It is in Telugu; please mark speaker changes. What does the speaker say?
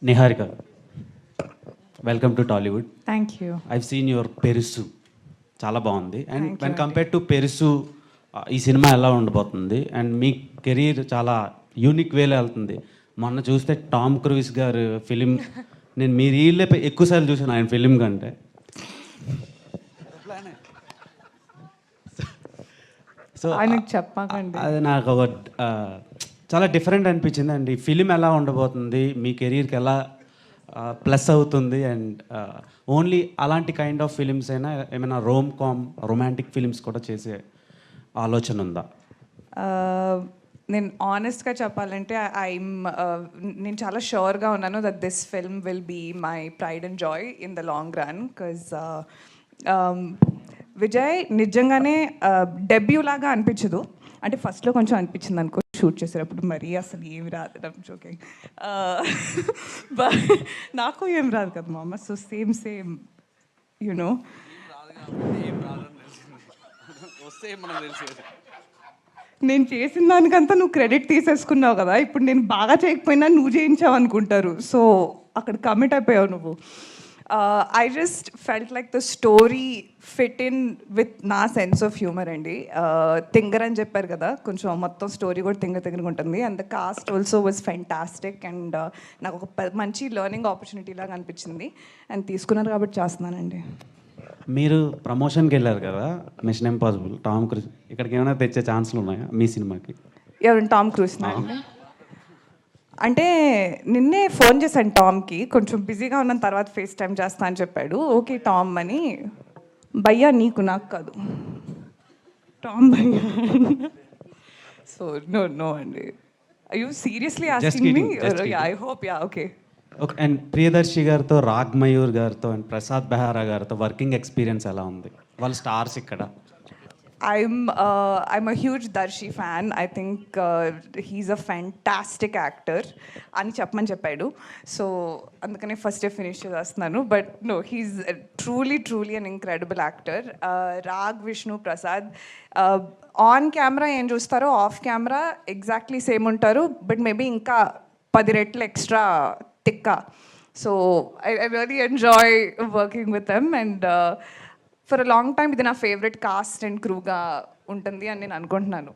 Speaker 1: Niharika, welcome to Tollywood.
Speaker 2: Thank you.
Speaker 1: I've seen your Perusu, చాలా బాగుంది. అండ్
Speaker 2: Thank you
Speaker 1: వెన్
Speaker 2: అండి.
Speaker 1: కంపేర్ టు పెరుసు ఈ సినిమా ఎలా ఉండబోతుంది? అండ్ మీ కెరీర్ చాలా యూనిక్ వేలో వెళ్తుంది. మొన్న చూస్తే టామ్ క్రూయిస్ గారు ఫిలిం, నేను మీ రీల్లే ఎక్కువసార్లు చూసాను ఆయన ఫిలిం కంటే. సో
Speaker 2: ఆయనకు చెప్పకండి.
Speaker 1: అది నాకు ఒక చాలా డిఫరెంట్ అనిపించింది. అండ్ ఈ ఫిలిం ఎలా ఉండబోతుంది, మీ కెరీర్కి ఎలా ప్లస్ అవుతుంది? అండ్ ఓన్లీ అలాంటి కైండ్ ఆఫ్ ఫిలిమ్స్ అయినా ఏమైనా రొమాంటిక్ ఫిలిమ్స్ కూడా చేసే ఆలోచన ఉందా?
Speaker 2: నేను ఆనెస్ట్గా చెప్పాలంటే నేను చాలా షూర్గా ఉన్నాను that this film will be my pride and joy in the long run. Because Vijay నిజంగానే డెబ్యూ లాగా అనిపించదు. అంటే ఫస్ట్లో కొంచెం అనిపించింది అనుకో షూట్ చేసేటప్పుడు, మరీ అసలు ఏమి రాదు జోకింగ్, నాకు ఏం రాదు కదా మామ. సో సేమ్ యునో నేను చేసిన దానికంతా నువ్వు క్రెడిట్ తీసేసుకున్నావు కదా. ఇప్పుడు నేను బాగా చేయకపోయినా నువ్వు చేయించావు అనుకుంటారు. సో అక్కడ కమిట్ అయిపోయావు నువ్వు. I just felt like the story fit in with నా సెన్స్ ఆఫ్ హ్యూమర్ అండి. తింగర్ అని చెప్పారు కదా, కొంచెం మొత్తం స్టోరీ కూడా తింగరగా ఉంటుంది. And the cost also was fantastic. And నాకు ఒక మంచి లెర్నింగ్ ఆపర్చునిటీ లాగా అనిపించింది. అండ్ తీసుకున్నారు కాబట్టి చేస్తున్నానండి.
Speaker 1: మీరు ప్రమోషన్కి వెళ్ళారు కదా, మిషన్ ఇంపాసిబుల్ టామ్ క్రూజ్, ఇక్కడికి ఏమైనా తెచ్చే ఛాన్సులు ఉన్నాయా మీ సినిమాకి?
Speaker 2: ఎవరు? టామ్ క్రూజ్ అండి. అంటే నిన్నే ఫోన్ చేశాను టామ్కి, కొంచెం బిజీగా ఉన్న తర్వాత ఫేస్ టైం చేస్తా అని చెప్పాడు. ఓకే టామ్ అని. భయ్యా నీకు, నాకు కాదు, టామ్ భయ్యా. సో నో అండి. You seriously asking me? I hope yeah okay.
Speaker 1: Okay. And Priyadarshi గారితో, రాగ్ మయూర్ గారితో అండ్ ప్రసాద్ బెహారా గారితో వర్కింగ్ ఎక్స్పీరియన్స్ ఎలా ఉంది? వాళ్ళు స్టార్స్ ఇక్కడ.
Speaker 2: I'm a huge Darshi fan. I think he's a fantastic actor అని చెప్పమని చెప్పాడు. సో అందుకనే ఫస్ట్ ఫినిష్ చేస్తున్నాను. But no, he's truly an incredible actor. Raag, Vishnu, Prasad on camera ఏం చూస్తారో ఆఫ్ కెమెరా ఎగ్జాక్ట్లీ సేమ్ ఉంటారు. బట్ మేబీ ఇంకా 10 రెట్లు ఎక్స్ట్రా తిక్క. So I really enjoy working with them. And for a long time ఇది నా ఫేవరెట్ కాస్ట్ అండ్ క్రూగా ఉంటుంది అని నేను అనుకుంటున్నాను.